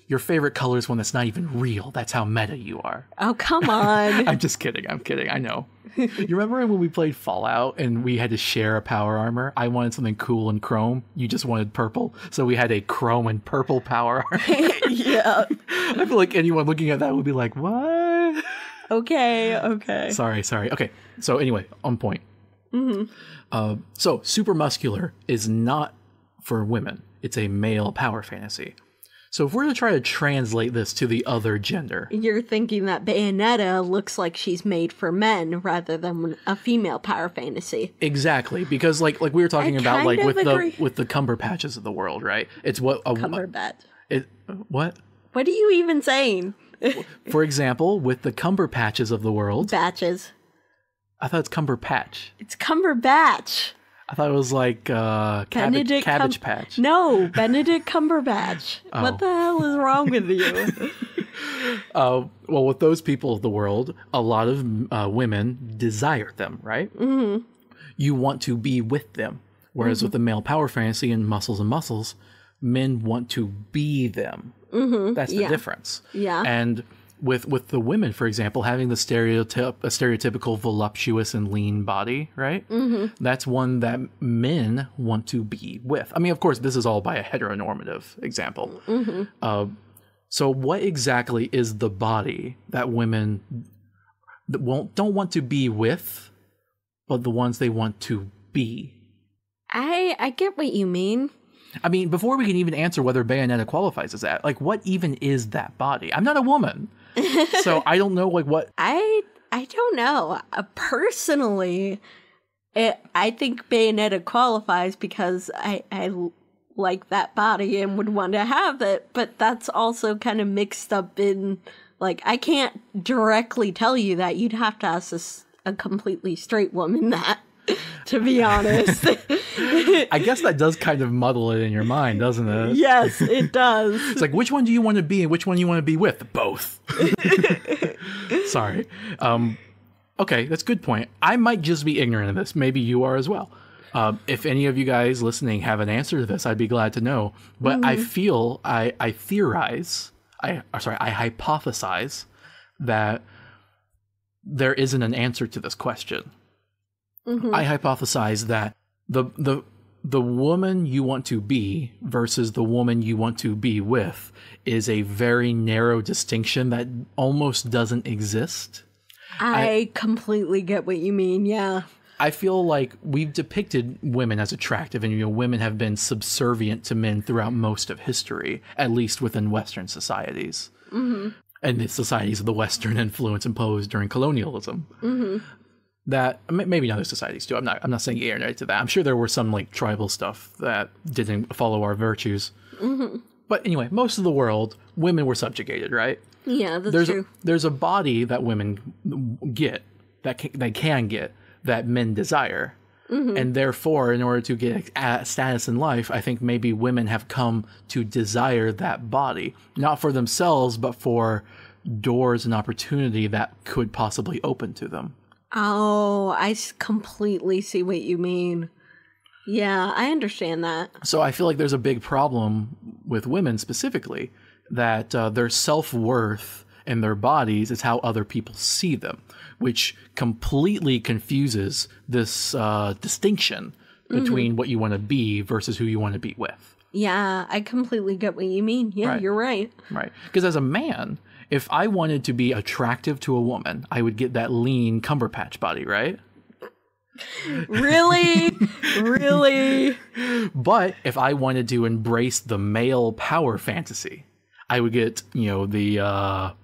B: your favorite color is one that's not even real. That's how meta you are.
A: Oh, come on.
B: I'm just kidding. I'm kidding. I know. You remember when we played Fallout and we had to share a power armor? I wanted something cool and chrome. You just wanted purple. So we had a chrome and purple power armor.
A: Yeah.
B: I feel like anyone looking at that would be like, what?
A: Okay.
B: Sorry. Okay. So anyway, on point. Mm-hmm. So super muscular is not for women. It's a male power fantasy. So if we're to try to translate this to the other gender...
A: You're thinking that Bayonetta looks like she's made for men rather than a female power fantasy.
B: Exactly, because like we were talking about like with the Cumberpatches of the world, right? It's what a
A: Cumberbatch.
B: What?
A: What are you even saying?
B: For example, with the Cumberpatches of the world...
A: Batches.
B: I thought it's Cumberpatch.
A: It's Cumberbatch.
B: I thought it was like Cabbage Patch.
A: No, Benedict Cumberbatch. Oh. What the hell is wrong with you?
B: Well, with those people of the world, a lot of women desire them, right? Mm-hmm. You want to be with them. Whereas with the male power fantasy and muscles, men want to be them. Mm-hmm. That's the difference. Yeah. And with the women, for example, having the stereotypical voluptuous and lean body, right? Mm-hmm. That's one that men want to be with. I mean, of course, this is all by a heteronormative example. Mm-hmm. So what exactly is the body that women don't want to be with, but the ones they want to be?
A: I get what you mean.
B: I mean, before we can even answer whether Bayonetta qualifies as that, like, what even is that body? I'm not a woman. So I don't know, like, what...
A: I don't know. Personally, I think Bayonetta qualifies because I like that body and would want to have it, but that's also kind of mixed up in, like, I can't directly tell you that. You'd have to ask a completely straight woman that, to be honest.
B: I guess that does kind of muddle it in your mind, doesn't it?
A: Yes, it does.
B: It's like, which one do you want to be and which one you want to be with? Both. Sorry. Okay, that's a good point. I might just be ignorant of this. Maybe you are as well. If any of you guys listening have an answer to this, I'd be glad to know. But I feel, I hypothesize that there isn't an answer to this question. Mm-hmm. I hypothesize that the woman you want to be versus the woman you want to be with is a very narrow distinction that almost doesn't exist.
A: I completely get what you mean, yeah.
B: I feel like we've depicted women as attractive, and women have been subservient to men throughout most of history, at least within Western societies. Mm-hmm. And the societies of the Western influence imposed during colonialism. Mm-hmm. That maybe in other societies too. I'm not saying yeah or no to that. I'm sure there were some like tribal stuff that didn't follow our virtues. Mm-hmm. But anyway, most of the world, women were subjugated, right?
A: Yeah, that's true.
B: There's a body that women get, they can get, that men desire. And therefore, in order to get a status in life, I think maybe women have come to desire that body. Not for themselves, but for doors and opportunity that could possibly open to them.
A: Oh, I completely see what you mean. Yeah, I understand that.
B: So I feel like there's a big problem with women specifically, that their self-worth and their bodies is how other people see them, which completely confuses this distinction between what you want to be versus who you want to be with.
A: Yeah, I completely get what you mean. Yeah,
B: Right.
A: You're right.
B: Right. Because as a man, if I wanted to be attractive to a woman, I would get that lean Cumberpatch body, right?
A: Really? Really?
B: But if I wanted to embrace the male power fantasy, I would get, the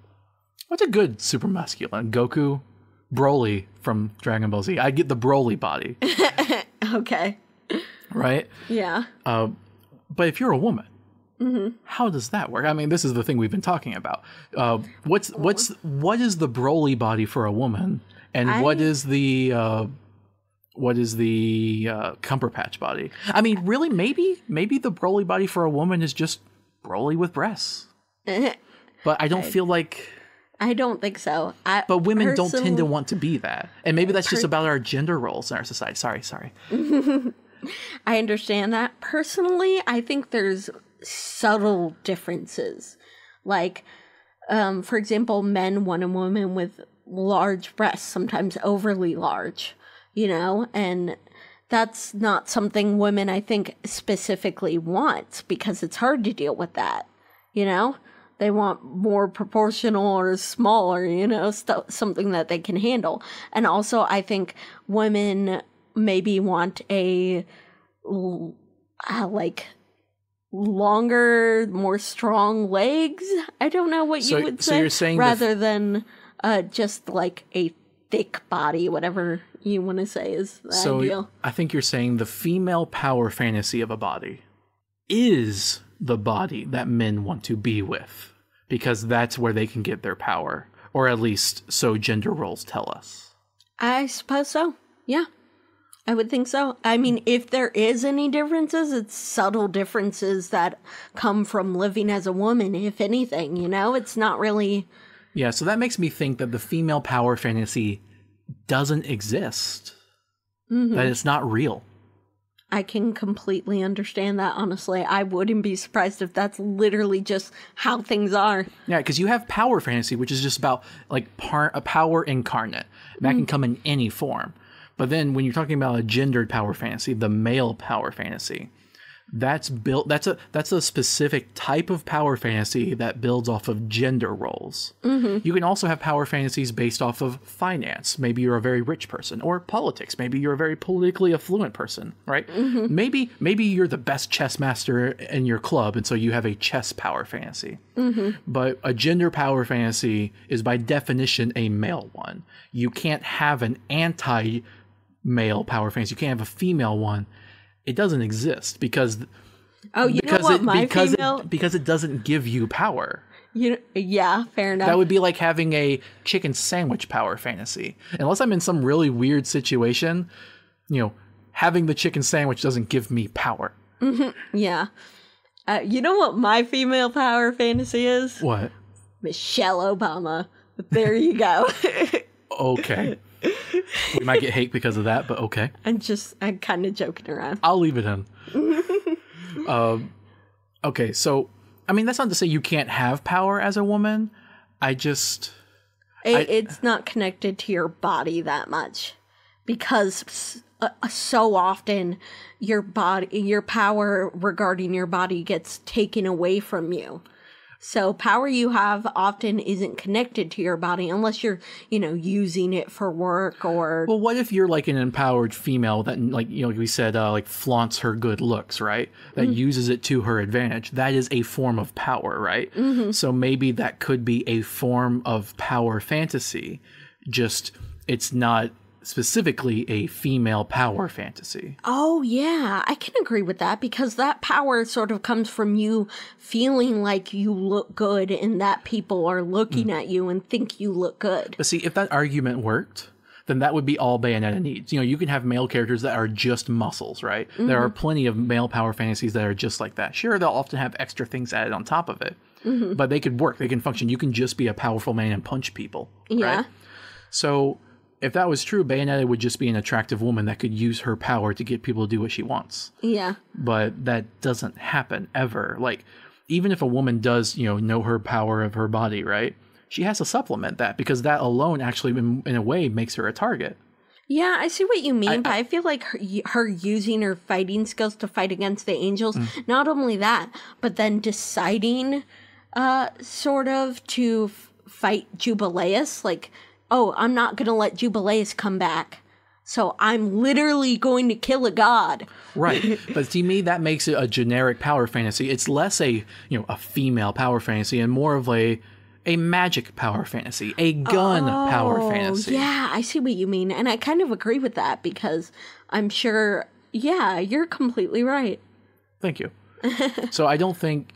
B: what's a good super masculine? Goku? Broly from Dragon Ball Z. I'd get the Broly body.
A: Okay.
B: Right?
A: Yeah.
B: But if you're a woman, how does that work? I mean, this is the thing we've been talking about. What is the Broly body for a woman, and what is the Cumberpatch body? I mean, really, maybe the Broly body for a woman is just Broly with breasts. But I don't feel like.
A: I don't think so.
B: But women don't tend to want to be that, and maybe that's just about our gender roles in our society. Sorry.
A: I understand that. Personally, I think there's subtle differences. Like, for example, men want a woman with large breasts, sometimes overly large, and that's not something women, I think, specifically want, because it's hard to deal with that, They want more proportional or smaller, something that they can handle. And also, I think women maybe want a, longer, more strong legs. I don't know what you would say.
B: You're saying
A: rather than just like a thick body, whatever you want to say is the ideal.
B: I think you're saying the female power fantasy of a body is the body that men want to be with, because that's where they can get their power, or at least so gender roles tell us.
A: I suppose so. Yeah, I would think so. I mean, if there is any differences, it's subtle differences that come from living as a woman, if anything, It's not really...
B: Yeah, so that makes me think that the female power fantasy doesn't exist. That it's not real.
A: I can completely understand that, honestly. I wouldn't be surprised if that's literally just how things are.
B: Yeah, because you have power fantasy, which is just about a power incarnate. That can come in any form. But then when you're talking about a gendered power fantasy, the male power fantasy, that's a specific type of power fantasy that builds off of gender roles. You can also have power fantasies based off of finance. Maybe you're a very rich person, or politics. Maybe you're a very politically affluent person, right? Maybe you're the best chess master in your club, and so you have a chess power fantasy. But a gender power fantasy is by definition a male one. You can't have an anti-male power fantasy. You can't have a female one. It doesn't exist because it doesn't give you power.
A: Yeah, fair enough.
B: That would be like having a chicken sandwich power fantasy. Unless I'm in some really weird situation, having the chicken sandwich doesn't give me power.
A: Yeah. You know what my female power fantasy is?
B: What?
A: Michelle Obama. There you go.
B: Okay. We might get hate because of that, but okay.
A: I'm kind of joking around.
B: I'll leave it in. Okay, so, I mean, that's not to say you can't have power as a woman. It's not connected
A: to your body that much, because so often your power regarding your body gets taken away from you. So power you have often isn't connected to your body unless you're, using it for work or...
B: Well, what if you're like an empowered female that, like we said, flaunts her good looks, right? That uses it to her advantage. That is a form of power, right? So maybe that could be a form of power fantasy. Just, it's not specifically a female power fantasy.
A: Oh, yeah, I can agree with that because that power sort of comes from you feeling like you look good and that people are looking at you and think you look good.
B: But see, if that argument worked, then that would be all Bayonetta needs. You know, you can have male characters that are just muscles, right? There are plenty of male power fantasies that are just like that. Sure, they'll often have extra things added on top of it, but they could work. They can function. You can just be a powerful man and punch people, right? So if that was true, Bayonetta would just be an attractive woman that could use her power to get people to do what she wants.
A: Yeah.
B: But that doesn't happen ever. Like, even if a woman does, know her power of her body, right? She has to supplement that because that alone actually, in a way, makes her a target.
A: Yeah, I see what you mean, but I feel like her using her fighting skills to fight against the angels, not only that, but then deciding sort of to fight Jubileus, like, oh, I'm not going to let Jubileus come back, so I'm literally going to kill a god.
B: Right, but to me, that makes it a generic power fantasy. It's less a female power fantasy and more of a magic power fantasy, a gun power fantasy.
A: Yeah, I see what you mean. And I kind of agree with that because I'm sure, yeah, you're completely right.
B: Thank you. So I don't think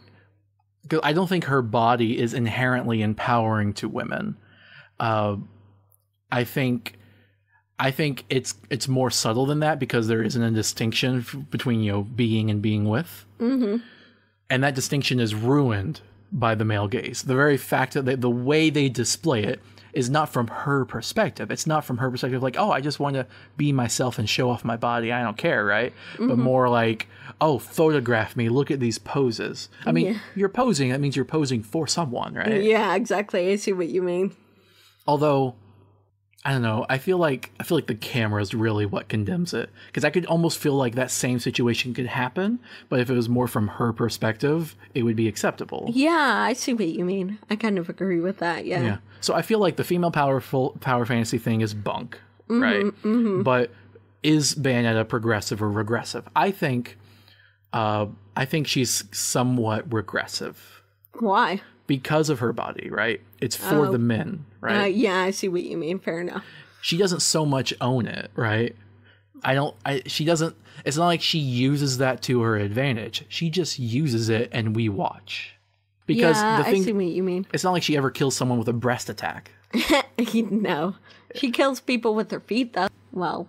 B: her body is inherently empowering to women. I think it's more subtle than that because there isn't a distinction between, being and being with. Mm-hmm. And that distinction is ruined by the male gaze. The very fact that the way they display it is not from her perspective. It's not from her perspective like, oh, I just want to be myself and show off my body. I don't care, right? Mm-hmm. But more like, oh, photograph me. Look at these poses. I mean, you're posing. That means you're posing for someone, right?
A: Yeah, exactly. I see what you mean.
B: Although, I don't know. I feel like the camera is really what condemns it because I could almost feel like that same situation could happen, but if it was more from her perspective, it would be acceptable.
A: Yeah, I see what you mean. I kind of agree with that. Yeah.
B: So I feel like the female power fantasy thing is bunk, right? Mm-hmm. But is Bayonetta progressive or regressive? I think she's somewhat regressive.
A: Why? Because
B: of her body, right? It's for the men, right?
A: Yeah, I see what you mean. Fair enough.
B: She doesn't so much own it, right? She doesn't, it's not like she uses that to her advantage. She just uses it and we watch. Because I see what you mean. It's not like she ever kills someone with a breast attack.
A: No. She kills people with her feet, though. Well,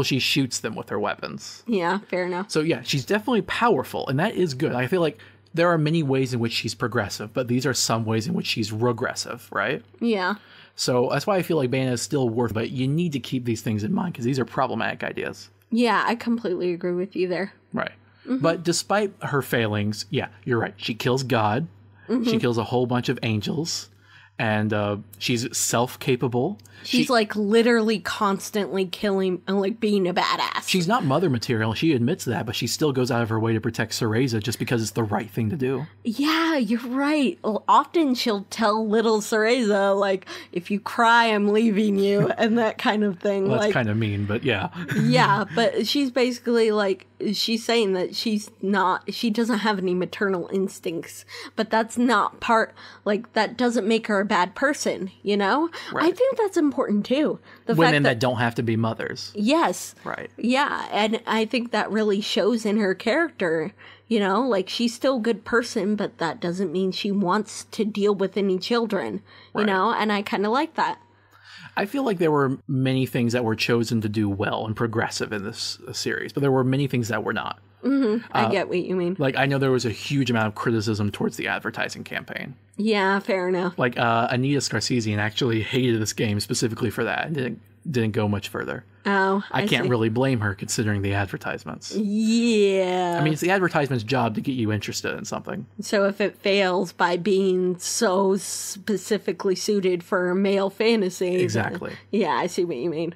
B: she shoots them with her weapons.
A: Yeah, fair enough.
B: So yeah, she's definitely powerful, and that is good. I feel like there are many ways in which she's progressive, but these are some ways in which she's regressive, right? Yeah. So that's why I feel like Bayonetta is still worth it, but you need to keep these things in mind because these are problematic ideas.
A: Yeah, I completely agree with you there.
B: Right. Mm-hmm. But despite her failings, yeah, you're right. She kills God. Mm-hmm. She kills a whole bunch of angels. And she's self-capable.
A: She's like literally constantly killing and like being a badass.
B: She's not mother material. She admits that, but she still goes out of her way to protect Cereza just because it's the right thing to do.
A: Yeah, you're right. Often she'll tell little Cereza, like, if you cry, I'm leaving you, and that kind of thing.
B: Well, that's kind of mean, but yeah.
A: Yeah, but she's basically like, she's saying that she doesn't have any maternal instincts, but that's not that doesn't make her a bad person, you know? Right. I think that's important too.
B: Women that don't have to be mothers.
A: Yes.
B: Right.
A: Yeah, and I think that really shows in her character, you know? Like, she's still a good person, but that doesn't mean she wants to deal with any children, you know? And I kind of like that.
B: I feel like there were many things that were chosen to do well and progressive in this series, but there were many things that were not.
A: Mm-hmm. I get what you mean.
B: Like, I know there was a huge amount of criticism towards the advertising campaign.
A: Yeah, fair enough.
B: Like, Anita Scarcesian actually hated this game specifically for that and didn't go much further.
A: Oh,
B: I can't really blame her considering the advertisements.
A: Yeah.
B: I mean, it's the advertisement's job to get you interested in something.
A: So if it fails by being so specifically suited for male fantasy.
B: Exactly.
A: Yeah, I see what you mean.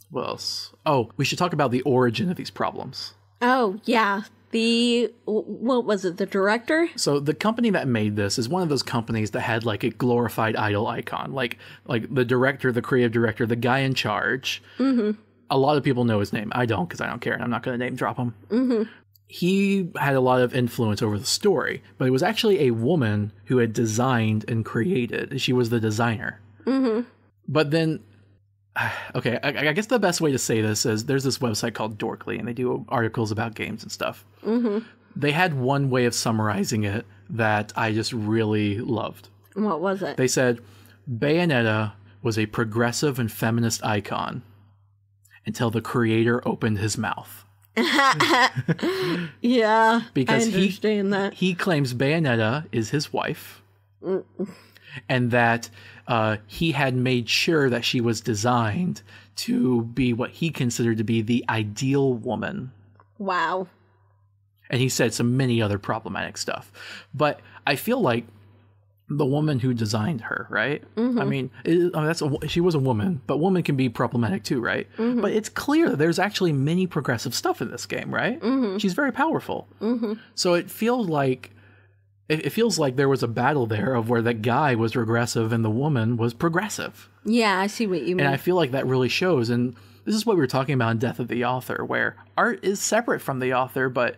B: What else? Oh, we should talk about the origin of these problems.
A: Oh, yeah. What was it, the director?
B: So the company that made this is one of those companies that had like a glorified idol icon. Like the director, the creative director, the guy in charge. Mm-hmm. A lot of people know his name. I don't because I don't care and I'm not going to name drop him. Mm-hmm. He had a lot of influence over the story, but it was actually a woman who had designed and created. She was the designer. Mm-hmm. But then Okay, I guess the best way to say this is there's this website called Dorkly, and they do articles about games and stuff. Mm-hmm. They had one way of summarizing it that I just really loved.
A: What was it?
B: They said, Bayonetta was a progressive and feminist icon until the creator opened his mouth.
A: Yeah,
B: because
A: I understand that.
B: He claims Bayonetta is his wife, and that he had made sure that she was designed to be what he considered to be the ideal woman. Wow. And he said some many other problematic stuff. But I feel like the woman who designed her, right? Mm-hmm. I mean, she was a woman, but woman can be problematic too, right? Mm-hmm. But it's clear that there's actually many progressive stuff in this game, right? Mm-hmm. She's very powerful. Mm-hmm. So it feels like there was a battle there of where the guy was regressive and the woman was progressive.
A: Yeah, I see what you mean.
B: And I feel like that really shows. And this is what we were talking about in Death of the Author, where art is separate from the author, but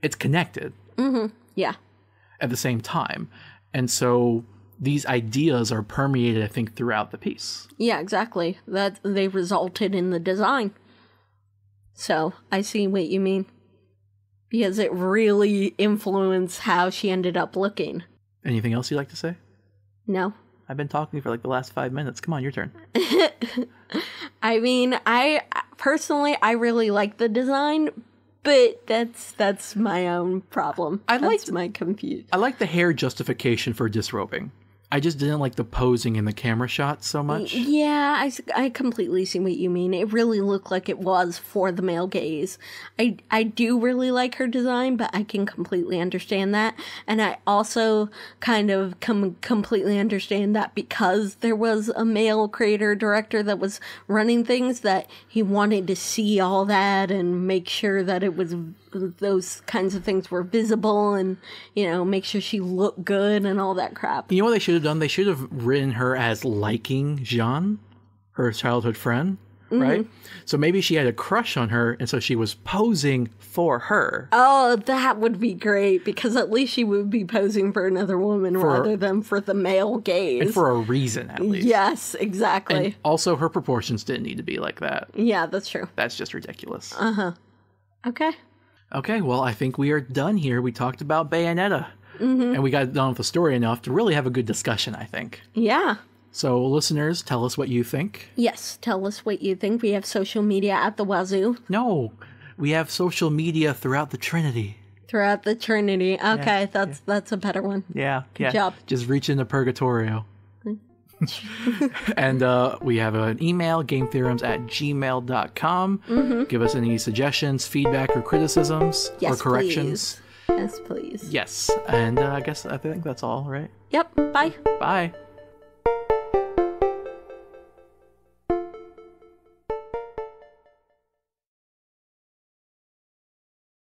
B: it's connected. Mm-hmm. Yeah. At the same time. And so these ideas are permeated, I think, throughout the piece.
A: Yeah, exactly. That they resulted in the design. So I see what you mean. Because it really influenced how she ended up looking.
B: Anything else you'd like to say?
A: No.
B: I've been talking for like the last 5 minutes. Come on, your turn.
A: I mean, I personally really like the design, but that's my own problem. That's my confuse.
B: I like the hair justification for disrobing. I just didn't like the posing in the camera shots so much.
A: Yeah, I completely see what you mean. It really looked like it was for the male gaze. I do really like her design, but I can completely understand that. And I also kind of completely understand that because there was a male creator director that was running things, that he wanted to see all that and make sure that it was those kinds of things were visible and, you know, make sure she looked good and all that crap.
B: You know what they should have done? They should have written her as liking Jean, her childhood friend, right? So maybe she had a crush on her, and so she was posing for her.
A: Oh, that would be great, because at least she would be posing for another woman rather than for the male gaze.
B: And for a reason, at least.
A: Yes, exactly.
B: And also, her proportions didn't need to be like that.
A: Yeah, that's true.
B: That's just ridiculous.
A: Uh-huh. Okay.
B: Okay, well, I think we are done here. We talked about Bayonetta. And we got done with the story enough to really have a good discussion, I think.
A: Yeah.
B: So, listeners, tell us what you think.
A: Yes, tell us what you think. We have social media at the wazoo.
B: No, we have social media throughout the Trinity.
A: Throughout the Trinity. Okay, that's a better one.
B: Yeah.
A: Good job.
B: Just reach into Purgatorio. And we have an email, gametheorems@gmail.com. Give us any suggestions, feedback, or criticisms, or corrections.
A: Please. Yes, please.
B: Yes. And I think that's all, right?
A: Yep. Bye.
B: Bye.